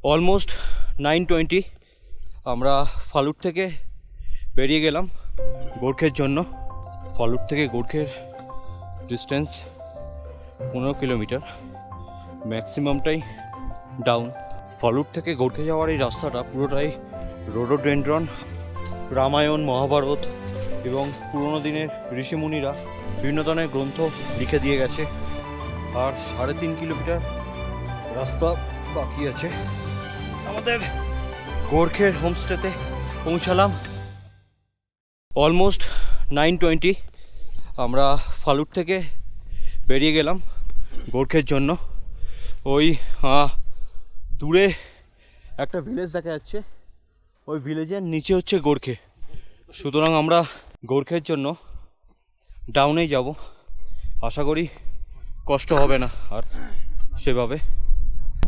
Almost 9:20 আমরা ফালুট থেকে বেরিয়ে গেলাম গোর্খের জন্য। ফালুট থেকে গোর্খের ডিস্টেন্স 15 কিলোমিটার, ম্যাক্সিমামটাই ডাউন। ফালুট থেকে গোর্খে যাওয়ার এই রাস্তাটা পুরোটাই রোডোডেন্ড্রন, রামায়ণ, মহাভারত এবং পুরোনো দিনের ঋষিমুনিরা বিভিন্ন ধরনের গ্রন্থ লিখে দিয়ে গেছে। আর 3.5 কিলোমিটার রাস্তা বাকি আছে। আমাদের গোর্খের হোমস্টেতে পৌঁছালাম। অলমোস্ট 9:20 আমরা ফালুট থেকে বেরিয়ে গেলাম গোর্খের জন্য। ওই দূরে একটা ভিলেজ দেখা যাচ্ছে, ওই ভিলেজের নিচে হচ্ছে গোর্খে। সুতরাং আমরা গোর্খের জন্য ডাউনেই যাব, আশা করি কষ্ট হবে না আর সেভাবে।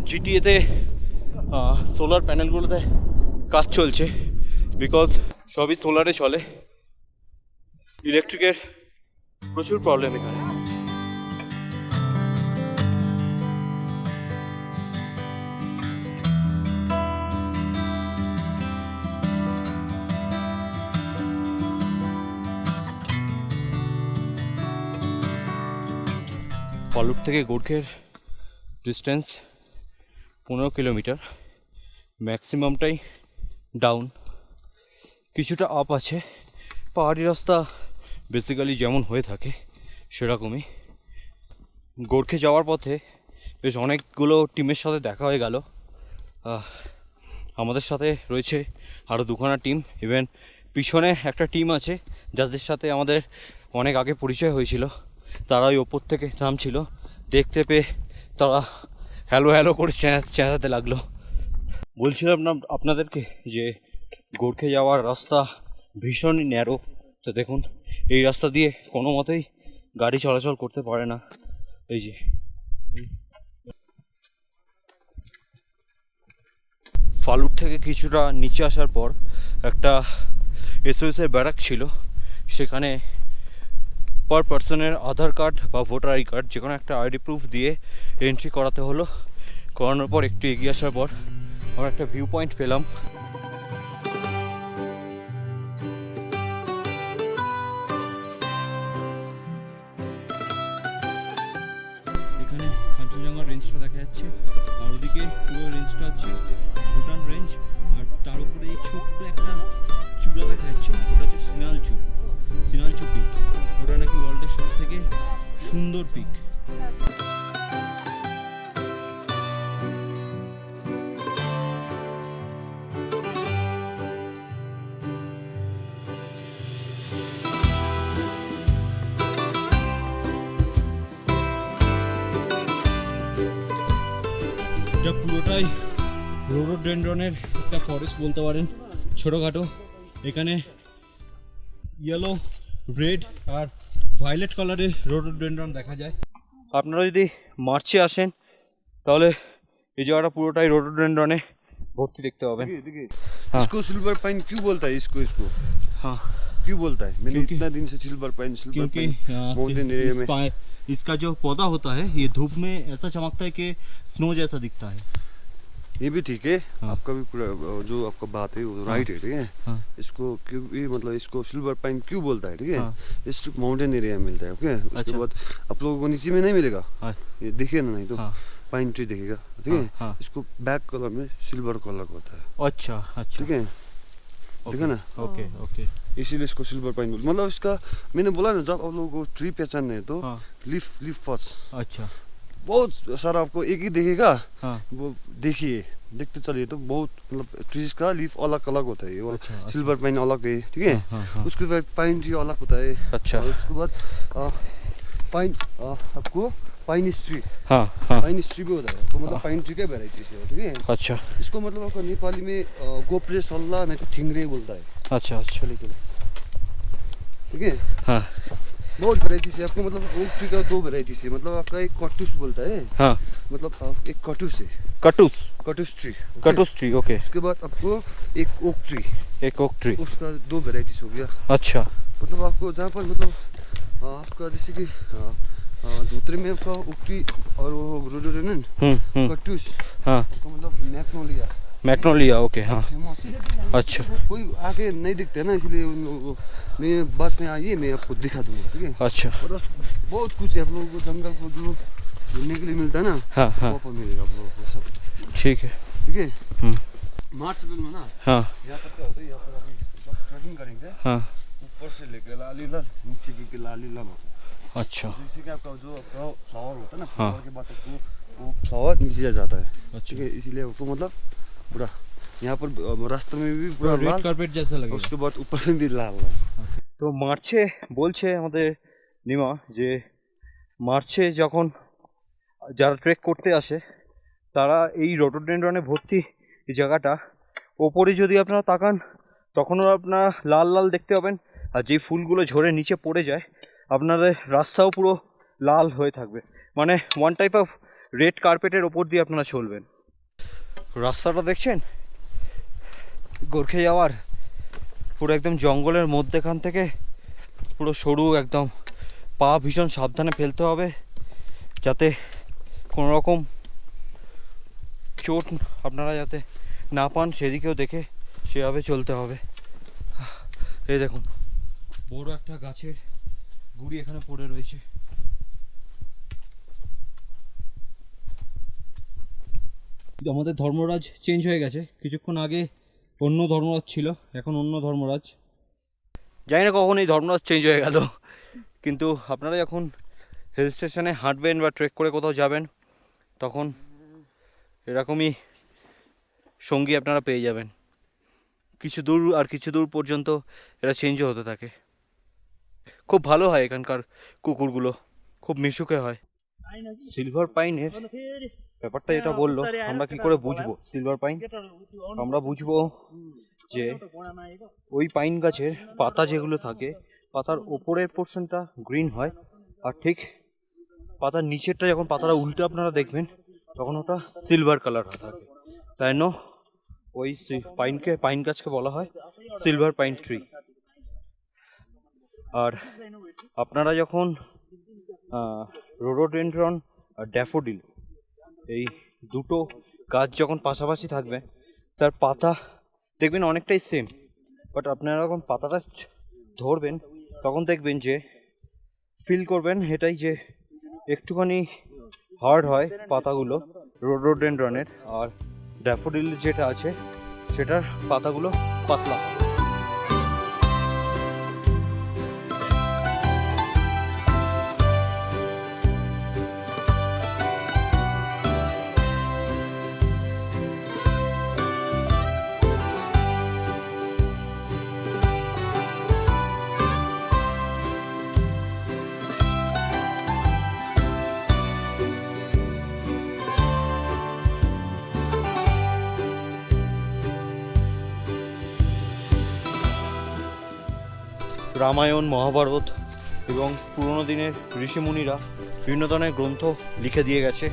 জিটিএতে সোলার প্যানেলগুলোতে কাজ চলছে, বিকজ সবই সোলারে চলে। ইলেকট্রিকের প্রচুর প্রবলেম এখানে। ফালুট থেকে গোর্খের ডিস্টেন্স 15 কিলোমিটার, ম্যাক্সিমামটাই ডাউন, কিছুটা আপ আছে। পাহাড়ি রাস্তা বেসিক্যালি যেমন হয়ে থাকে সেরকমই। গোর্খে যাওয়ার পথে বেশ অনেকগুলো টিমের সাথে দেখা হয়ে গেল। আমাদের সাথে রয়েছে আরও 2খানা টিম, ইভেন পিছনে একটা টিম আছে যাদের সাথে আমাদের অনেক আগে পরিচয় হয়েছিল। তারা ওই ওপর থেকে নামছিল, দেখতে পেয়ে তারা হ্যালো হ্যালো করে চেঁচাতে লাগলো। বলছিলাম না আপনাদেরকে যে গোর্খে যাওয়ার রাস্তা ভীষণই ন্যারো। তো দেখুন, এই রাস্তা দিয়ে কোনো মতেই গাড়ি চলাচল করতে পারে না। এই যে ফালুট থেকে কিছুটা নিচে আসার পর একটা এসওএসের ব্যারাক ছিল, সেখানে পার পার্সনের আধার কার্ড বা ভোটার আই কার্ড যে কোনো একটা আইডি প্রুফ দিয়ে এন্ট্রি করাতে হলো। করানোর পর একটু এগিয়ে আসার পর আমরা একটা ভিউ পয়েন্ট পেলাম। এখানে কাঞ্চনজঙ্ঘা রেঞ্জটা দেখা যাচ্ছে, আর ওদিকে পুরো রেঞ্জটা হচ্ছে ভুটান রেঞ্জ। আর তার উপরে এই ছোট্ট একটা চূড়া দেখা যাচ্ছে, ওটা হচ্ছে সিনালচু পিক। ওটা নাকি ওয়ার্ল্ডের সব থেকে সুন্দর পিক। এটা পুরোটাই রোডোডেন্ড্রনের একটা ফরেস্ট বলতে পারেন, ছোটোখাটো। এখানে ইয়েলো, রেড আর ভায়োলেট কালারের রোডোডেন্ড্রন দেখা যায়। আপনারা যদি মার্চে আসেন তাহলে এই জায়গাটা পুরোটাই রোডোডেন্ড্রনে ভর্তি দেখতে পাবেন। इसको सिल्वर पाइन क्यों बोलता है? इसको हाँ, क्यों बोलता है? मैंने इतना दिन से सिल्वर पाइन क्योंकि माउंटेन एरिया में इसका जो पौधा होता है ये धूप में ऐसा चमकता है कि स्नो जैसा दिखता है। ये भी ठीक है। हाँ। आपका भी पूरा जो आपका बात है वो राइट है, ठीक है। हाँ। इसको क्यों ये मतलब इसको सिल्वर पाइन क्यों बोलता है, ठीक है। हाँ। इस माउंटेन एरिया में मिलता है, ओके। उसके अच्छा। बाद आप लोगों को नीचे में नहीं मिलेगा, हाँ। ये दिखे ना, नहीं तो हाँ। पाइन ट्री दिखेगा, ठीक है। हाँ। इसको बैक कलर में सिल्वर कलर होता है, अच्छा अच्छा, ठीक है। देखा ना, ओके ओके। इसीलिए इसको सिल्वर पाइन बोलते। मतलब इसका मैंने बोला ना, जब आप लोगों को ट्री पहचानना है तो हाँ। Leaf first. अच्छा बहुत सारा आपको एक ही दिखेगा, हाँ। वो देखिए, देखते चलिए तो बहुत मतलब ट्रीज का लीफ अलग अलग होता है। वो अच्छा, सिल्वर पाइन अलग है, ठीक है। हाँ, हाँ। उसके बाद पाइन ट्री अलग होता है। अच्छा। और उसके बाद पाइन आपको पाइनिस ट्री, हाँ हाँ, पाइनिस ट्री भी होता है। तो मतलब पाइन ट्री का वेराइटीज है, ठीक है। अच्छा इसको मतलब आपका नेपाली में गोप्रे सल्ला नहीं तो ठिंगरे बोलता है। अच्छा अच्छा, चलिए चलो, ठीक है। हाँ बहुत वेराइटीज है आपको, मतलब ओक ट्री का 2 वेराइटीज है। मतलब आपका एक कटुस बोलता है, हाँ। मतलब एक कटुस है, कटुस ट्री, कटुस ट्री, ओके। उसके बाद आपको एक ओक ट्री, एक ओक ट्री, उसका 2 वेराइटीज हो गया। अच्छा। मतलब आपको जहाँ पर मतलब आपका जैसे कि धोत्रे में आपका ओक ट्री और वो रोडोडेंड्रन कटुस हाँ तो मतलब मैग्नोलिया मैग्नोलिया ओके हाँ फेमस है। अच्छा कोई आके नहीं दिखते ना, इसलिए उन लोगों को मैं बात में आइए, मैं आपको दिखा दूंगा, ठीक है। अच्छा मतलब बहुत कुछ है आप लोगों को, जंगल को जो घूमने के लिए मिलता है ना, हाँ हाँ वहाँ पर मिलेगा आप लोगों को सब, ठीक है ठीक है। हम्म। मार्च अप्रैल में ना हाँ यहाँ पर क्या होता है, यहाँ पर अभी जब ट्रैकिंग करेंगे हाँ ऊपर से लेके लालीलाल नीचे के लालीलाल होता है। अच्छा जैसे कि आपका जो फ्लावर होता है ना, हाँ। फ्लावर के बाद आपको वो फ्लावर नीचे जाता है, अच्छा ठीक है। इसीलिए आपको मतलब पूरा यहाँ पर रास्ते में भी पूरा रेड लाल, कार्पेट जैसा लगेगा उसके बाद ऊपर में भी लाल लाल। তো মার্চে বলছে আমাদের নিমা যে মার্চে যখন যারা ট্রেক করতে আসে তারা এই রডোডেনড্রনে ভর্তি এই জায়গাটা ওপরে যদি আপনারা তাকান তখনও আপনারা লাল লাল দেখতে পাবেন, আর যেই ফুলগুলো ঝরে নিচে পড়ে যায় আপনাদের রাস্তাও পুরো লাল হয়ে থাকবে, মানে ওয়ান টাইপ অফ রেড কার্পেটের ওপর দিয়ে আপনারা চলবেন। রাস্তাটা দেখছেন গোর্খে যাওয়ার, পুরো একদম জঙ্গলের মধ্যেখান থেকে পুরো সরু একদম, পা ভীষণ সাবধানে ফেলতে হবে যাতে কোনো রকম চোট আপনারা যাতে না পান সেদিকেও দেখে সেভাবে চলতে হবে। এই দেখুন বড় একটা গাছের গুড়ি এখানে পড়ে রয়েছে। আমাদের ধর্মরাজ চেঞ্জ হয়ে গেছে, কিছুক্ষণ আগে অন্য ধর্মরাজ ছিল, এখন অন্য ধর্মরাজ। জানি না কখন এই ধর্মরাজ চেঞ্জ হয়ে গেল, কিন্তু আপনারা যখন হিল স্টেশনে হাঁটবেন বা ট্রেক করে কোথাও যাবেন তখন এরকমই সঙ্গী আপনারা পেয়ে যাবেন। কিছু দূর আর কিছু দূর পর্যন্ত এরা চেঞ্জও হতে থাকে। খুব ভালো হয় এখানকার কুকুরগুলো, খুব মিশুকে হয়। সিলভার পাইনের ব্যাপারটা যেটা বললো আমরা কি করে বুঝবো সিলভার পাইন? আমরা বুঝবো যে ওই পাইন গাছের পাতা যেগুলো থাকে পাতার ওপরের পোর্শনটা গ্রিন হয়, আর ঠিক পাতার নিচেরটা যখন পাতাটা উল্টে আপনারা দেখবেন তখন ওটা সিলভার কালার থাকে। তাই জন্য ওই পাইন গাছকে বলা হয় সিলভার পাইন ট্রি। আর আপনারা যখন রোডোডেনড্রন আর ড্যাফোডিল এই দুটো গাছ যখন পাশাপাশি থাকবে তার পাতা দেখবেন অনেকটাই সেম, বাট আপনারা যখন পাতাটা ধরবেন তখন দেখবেন যে ফিল করবেন এটাই যে একটুখানি হার্ড হয় পাতাগুলো রোডোডেনড্রনের, আর ড্যাফোডিল যেটা আছে সেটার পাতাগুলো পাতলা হয়। রামায়ণ মহাভারত এবং পুরনো দিনের ঋষিমুনিরা বিভিন্ন ধরনের গ্রন্থ লিখে দিয়ে গেছে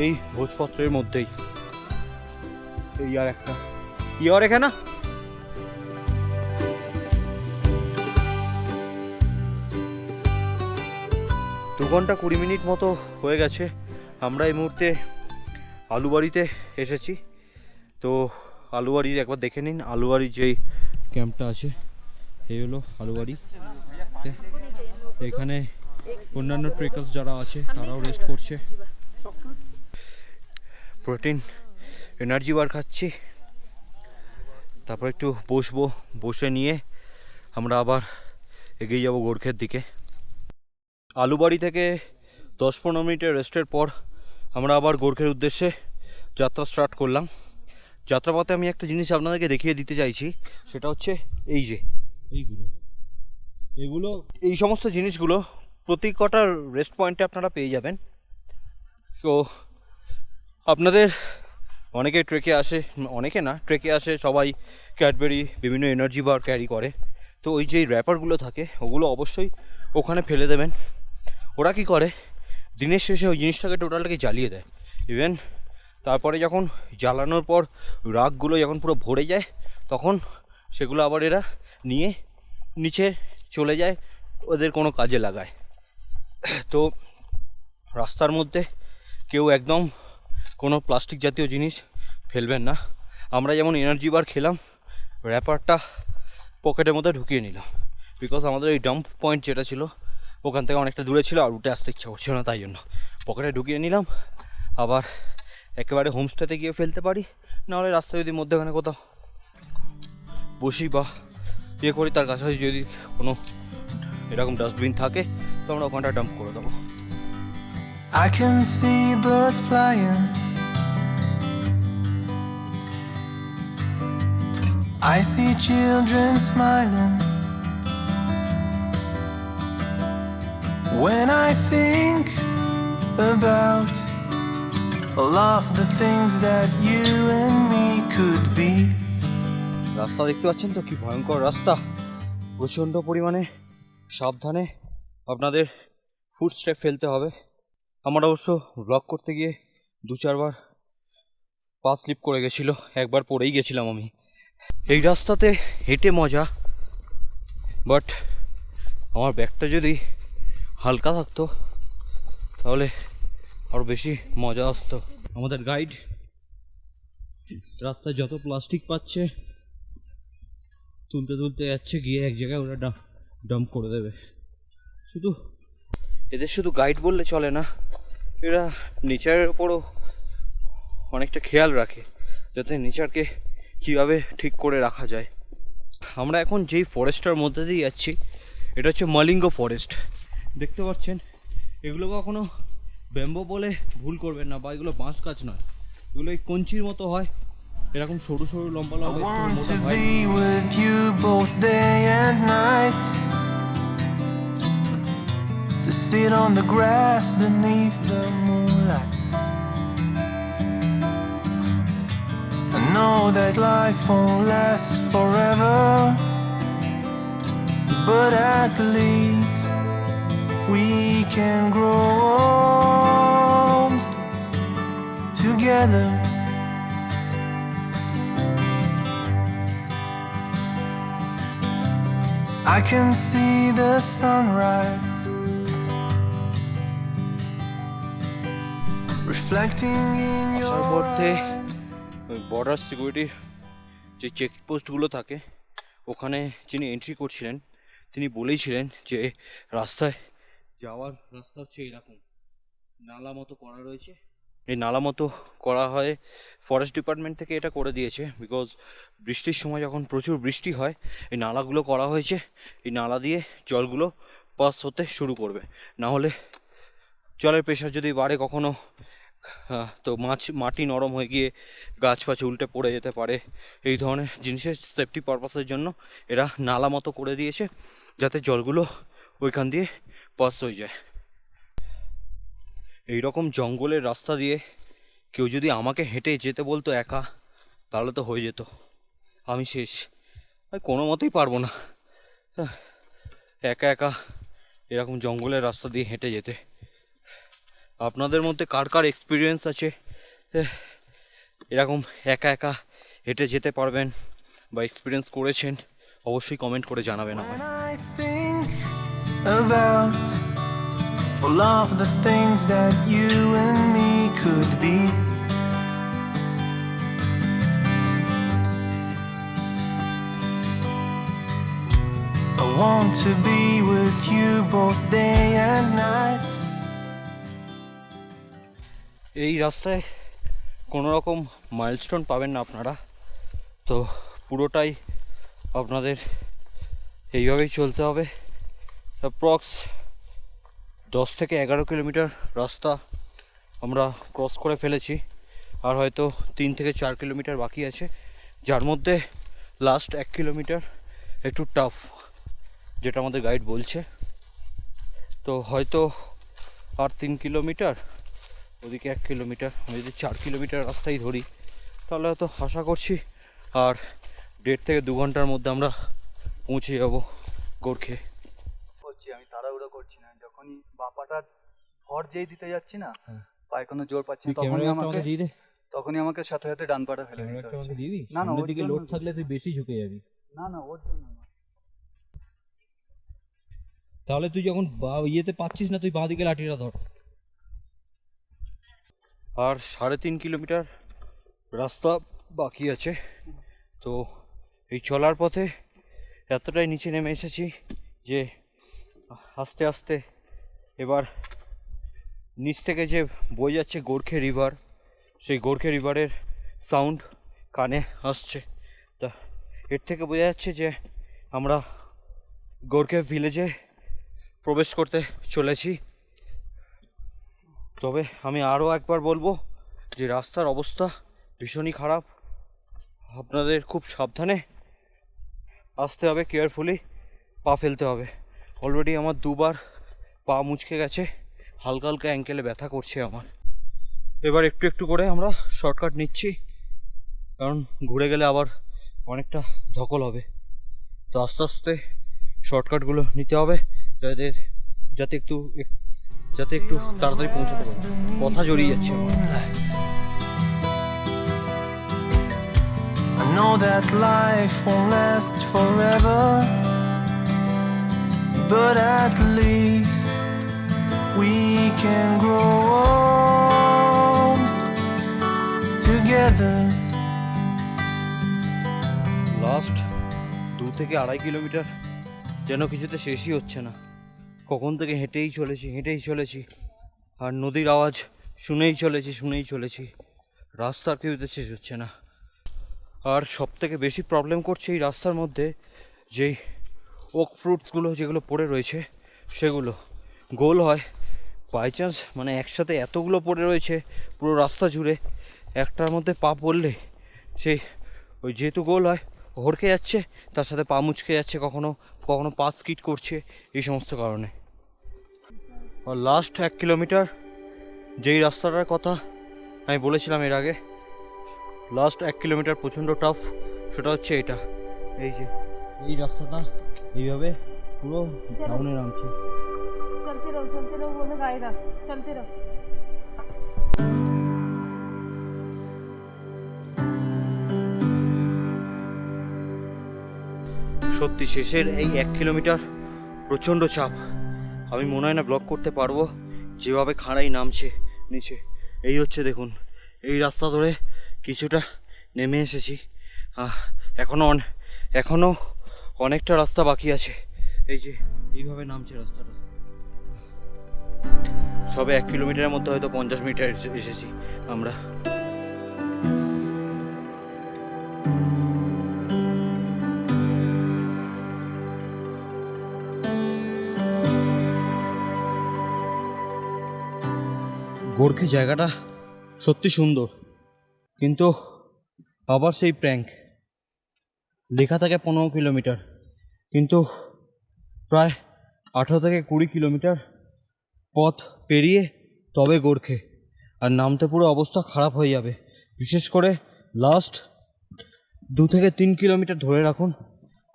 এই ভোজপত্রের মধ্যেই। এই আর একটা ইয়ার এখানে 2 ঘন্টা 20 মিনিট মতো হয়ে গেছে। আমরা এই মুহূর্তে আলুবাড়িতে এসেছি। তো আলুবাড়ির একবার দেখে নিন, আলুবাড়ির যেই ক্যাম্পটা আছে এই হলো আলুবাড়ি। এখানে অন্যান্য ট্রেকার্স যারা আছে তারাও রেস্ট করছে, প্রোটিন এনার্জি বার খাচ্ছি, তারপর একটু বসবো, বসে নিয়ে আমরা আবার এগিয়ে যাব গোর্খের দিকে। আলুবাড়ি থেকে 10-15 মিনিটের রেস্টের পর আমরা আবার গোর্খের উদ্দেশ্যে যাত্রা স্টার্ট করলাম। যাত্রাপথে আমি একটা জিনিস আপনাদেরকে দেখিয়ে দিতে চাইছি, সেটা হচ্ছে এই যে এই সমস্ত জিনিসগুলো প্রতি কটা রেস্ট পয়েন্টে আপনারা পেয়ে যাবেন। তো আপনাদের অনেকে ট্রেকে আসে, অনেকে না ট্রেকে আসে সবাই ক্যাডবেরি বিভিন্ন এনার্জি বার ক্যারি করে, তো ওই যে র্যাপারগুলো থাকে ওগুলো অবশ্যই ওখানে ফেলে দেবেন। ওরা কি করে দিনের শেষে ওই জিনিসটাকে টোটালটাকে জ্বালিয়ে দেয়। ইভেন তারপরে যখন জ্বালানোর পর রাগগুলো যখন পুরো ভরে যায় তখন সেগুলো আবার এরা নিয়ে নিচে চলে যায়, ওদের কোনো কাজে লাগায়। তো রাস্তার মধ্যে কেউ একদম কোনো প্লাস্টিক জাতীয় জিনিস ফেলবেন না। আমরা যেমন এনার্জি বার খেলাম, র্যাপারটা পকেটের মধ্যে ঢুকিয়ে নিলাম, বিকজ আমাদের ওই ডাম্প পয়েন্ট যেটা ছিল ওখান থেকে অনেকটা দূরে ছিল আর উঠে আসতে ইচ্ছা করছিল না, তাই জন্য পকেটে ঢুকিয়ে নিলাম। আবার একেবারে হোমস্টেতে গিয়ে ফেলতে পারি, নাহলে রাস্তায় যদি মধ্যেখানে কোথাও বসি বা ইয়ে করি, তার কাছাকাছি যদি কোনো এরকম ডাস্টবিন থাকে তো আমরা ওখানটা ডাম্প করে দেবো। I can see birds flying, I see children smiling. When I think about all of the things that you and me could be. রাস্তা দেখতে পাচ্ছেন তো কি ভয়ঙ্কর রাস্তা, প্রচণ্ড পরিমাণে সাবধানে আপনাদের ফুট স্টেপ ফেলতে হবে। আমার অবশ্য ব্লগ করতে গিয়ে 2-4 বার পা স্লিপ করে গেছিলো, একবার পড়েই গেছিলাম আমি। এই রাস্তাতে হেঁটে মজা, বাট আমার ব্যাগটা যদি হালকা থাকতো তাহলে আরও বেশি মজা আসতো। আমাদের গাইড রাস্তায় যত প্লাস্টিক পাচ্ছে তুলতে তুলতে যাচ্ছে, গিয়ে এক জায়গায় ওরা ডাম্প করে দেবে। শুধু এদের শুধু গাইড বললে চলে না, এরা নেচারের ওপরও অনেকটা খেয়াল রাখে, যাতে নেচারকে কীভাবে ঠিক করে রাখা যায়। আমরা এখন যেই ফরেস্টটার মধ্যে দিয়ে যাচ্ছি এটা হচ্ছে মলিঙ্গ ফরেস্ট। দেখতে পাচ্ছেন এগুলো কখনো ব্যাম্বো বলে ভুল করবেন না, বা এগুলো বাঁশ গাছ নয়, এগুলো এই কঞ্চির মতো হয়, এরকম সরু সরু লম্বা I লম্বা want মোটা to হয়। be with you both day and night, to sit on the grass beneath the moonlight. I know that life won't last forever, but at least we can grow old together. I can see the sunrise reflecting in your আসার পথে eyes. Border সিকিউরিটির যে চেকপোস্টগুলো থাকে ওখানে যিনি entry করছিলেন তিনি বলেইছিলেন যে রাস্তায় যাওয়ার রাস্তা হচ্ছে এরকম নালা মতো করা রয়েছে। এই নালা মতো করা হয়, ফরেস্ট ডিপার্টমেন্ট থেকে এটা করে দিয়েছে, বিকজ বৃষ্টির সময় যখন প্রচুর বৃষ্টি হয় এই নালাগুলো করা হয়েছে, এই নালা দিয়ে জলগুলো পাস হতে শুরু করবে, না হলে জলের প্রেশার যদি বাড়ে কখনো তো মাটি নরম হয়ে গিয়ে গাছ ফাছ উল্টে পড়ে যেতে পারে। এই ধরনের জিনিসের সেফটি পারপাসের জন্য এরা নালা মতো করে দিয়েছে, যাতে জলগুলো ওইখান দিয়ে পাস হয়ে যায়। এই রকম জঙ্গলের রাস্তা দিয়ে কেউ যদি আমাকে হেঁটে যেতে বলতো একা, তাহলে তো হয়ে যেত, আমি শেষ, আমি কোনো মতেই পারবো না একা একা এরকম জঙ্গলের রাস্তা দিয়ে হেঁটে যেতে। আপনাদের মধ্যে কার কার এক্সপিরিয়েন্স আছে এরকম একা একা হেঁটে যেতে পারবেন বা এক্সপিরিয়েন্স করেছেন, অবশ্যই কমেন্ট করে জানাবেন আমায়। When I think about all of the things that you and me could be, I want to be with you both day and night. এই রাস্তায় কোনো রকম মাইলস্টোন পাবেন না আপনারা, তো পুরোটাই আপনাদের এইভাবেই চলতে হবে। অ্যাপ্রক্স 10 থেকে 11 কিলোমিটার রাস্তা আমরা ক্রস করে ফেলেছি, আর হয়তো 3 থেকে 4 কিলোমিটার বাকি আছে, যার মধ্যে লাস্ট 1 কিলোমিটার একটু টাফ, যেটা আমাদের গাইড বলছে। তো হয়তো আর 3 কিলোমিটার, ওদিকে 1 কিলোমিটার, আমি যদি 4 কিলোমিটার রাস্তাই ধরি তাহলে হয়তো আশা করছি আর 1.5 থেকে 2 ঘন্টার মধ্যে আমরা পৌঁছে যাব গোর্খে। করছি আমি তাড়াহুড়ো করছি না, যখনই বাপাটা ভর যেই দিতে যাচ্ছি না পায়ে কোনো জোর পাচ্ছি না, তখনই আমাকে সাথে সাথে ডান পাটা ফেলে দিতে হচ্ছে। না না, ওর দিকে জন্য লোড না। থাকলে তুই বেশি ঝুঁকে যাবি। না না, ওর জন্য না। তাহলে তুই যখন ইয়েতে পাচ্ছিস না, তুই বাঁ দিকে লাঠিটা ধর। আর 3.5 কিলোমিটার রাস্তা বাকি আছে। তো এই চলার পথে এতটাই নিচে নেমে এসেছি যে আস্তে আস্তে এবার নিচ থেকে যে বয়ে যাচ্ছে গোর্খে রিভার, সেই গোর্খে রিভারের সাউন্ড কানে আসছে। তা এর থেকে বোঝা যাচ্ছে যে আমরা গোর্খে ভিলেজে প্রবেশ করতে চলেছি। তবে আমি আরও একবার বলবো যে রাস্তার অবস্থা ভীষণই খারাপ, আপনাদের খুব সাবধানে আসতে হবে, কেয়ারফুলি পা ফেলতে হবে। অলরেডি আমার 2বার পা মুচকে গেছে, হালকা হালকা অ্যাঙ্কেলে ব্যথা করছে আমার। এবার একটু একটু করে আমরা শর্টকাট নিচ্ছি, কারণ ঘুরে গেলে আবার অনেকটা ধকল হবে। তো আস্তে আস্তে শর্টকাটগুলো নিতে হবে যাতে একটু তাড়াতাড়ি পৌঁছাতে পারবো। কথা জড়িয়ে যাচ্ছে আমার। I know that life won't last forever, but at least we can grow old together. Last 2 থেকে 2.5 কিলোমিটার যেন কিছুতে শেষই হচ্ছে না। কখন থেকে হেঁটেই চলেছি, আর নদীর আওয়াজ শুনেই চলেছি। রাস্তার কিছুতে শেষ হচ্ছে না। আর সব থেকে বেশি প্রবলেম করছে এই রাস্তার মধ্যে যেই ওক ফ্রুটসগুলো যেগুলো পড়ে রয়েছে, সেগুলো গোল হয় বাই চান্স, মানে একসাথে এতগুলো পড়ে রয়েছে পুরো রাস্তা জুড়ে, একটার মধ্যে পা পড়লে সেই ওই যেহেতু গোল হয় হড়কে যাচ্ছে, তার সাথে পা মুচকে যাচ্ছে, কখনো কখনো পা স্কিড করছে, এই সমস্ত কারণে। আর লাস্ট 1 কিলোমিটার যেই রাস্তাটার কথা আমি বলেছিলাম এর আগে, লাস্ট 1 কিলোমিটার প্রচণ্ড টাফ, সেটা হচ্ছে এটা। এই যে এই রাস্তাটা এইভাবে পুরো ডাউনে নামছে। चलते रहो बोले गाएगा चलते रहो। সত্যি শেষের এই 1 কিলোমিটার প্রচণ্ড চাপ, আমি মনে হয় না ব্লক করতে পারবো, যেভাবে খাড়াই নামছে নিচে। এই হচ্ছে দেখুন, এই রাস্তা ধরে কিছুটা নেমে এসেছি, এখনও অনেকটা রাস্তা বাকি আছে। এই যে এইভাবে নামছে রাস্তাটা, সবে 1 কিলোমিটারের মধ্যে হয়তো 50 মিটার এসেছি আমরা। গোর্খে জায়গাটা সত্যি সুন্দর, কিন্তু আবার সেই প্র্যাঙ্ক। লেখা থাকে 15 কিলোমিটার, কিন্তু প্রায় 18 থেকে 20 কিলোমিটার পথ পেরিয়ে তবে গোর্খে, আর নামতে পুরো অবস্থা খারাপ হয়ে যাবে। বিশেষ করে লাস্ট 2 থেকে 3 কিলোমিটার ধরে রাখুন,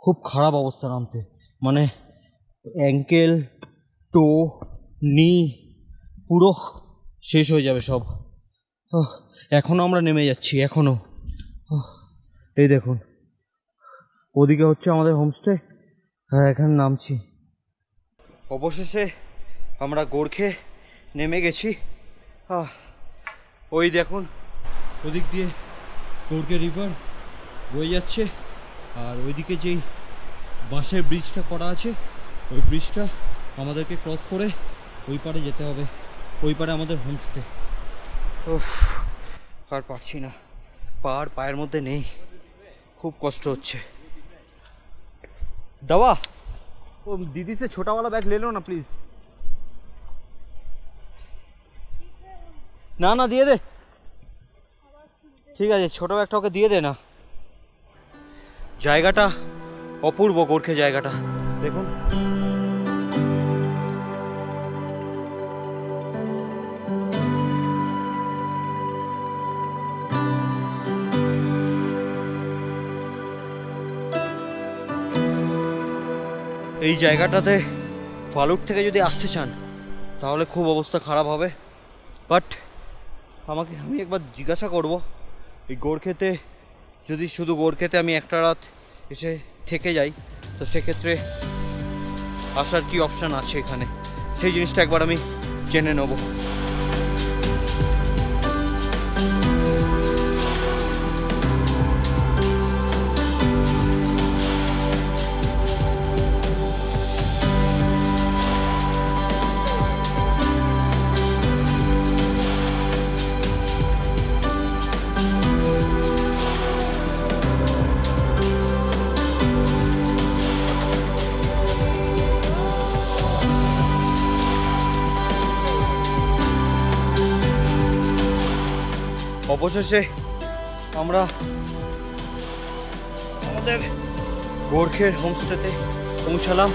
খুব খারাপ অবস্থা নামতে, মানে অ্যাঙ্কেল, টো, নি পুরো শেষ হয়ে যাবে সব। এখনও আমরা নেমে যাচ্ছি, এখনও। এই দেখুন, ওদিকে হচ্ছে আমাদের হোমস্টে, হ্যাঁ এখানে নামছি। অবশেষে আমরা গোর্খে নেমে গেছি। ওই দেখুন, ওদিক দিয়ে গোর্খে রিভার বয়ে যাচ্ছে, আর ওইদিকে যেই বাঁশের ব্রিজটা করা আছে, ওই ব্রিজটা আমাদেরকে ক্রস করে ওই পারে যেতে হবে, ওই পারে আমাদের হোমস্টে। আর পারছি না, পায়ের মধ্যে নেই, খুব কষ্ট হচ্ছে। दवा वो दीदी से छोटा वाला बैग ले लो ना प्लीज। ना ना दिए दे, ঠিক আছে ছোট ব্যাগটা ওকে দিয়ে দে না। জায়গাটা অপূর্ব, গোর্খে জায়গাটা দেখুন। এই জায়গাটাতে ফালুট থেকে যদি আসতে চান তাহলে খুব অবস্থা খারাপ হবে। বাট আমি একবার জিজ্ঞাসা করব, এই গোর্খেতে যদি শুধু গোর্খেতে আমি একটা রাত এসে থেকে যাই, তো সেক্ষেত্রে আসার কি অপশান আছে এখানে, সেই জিনিসটা একবার আমি জেনে নেব। অবশেষে আমরা আমাদের গোর্খের হোমস্টেতে পৌঁছালাম।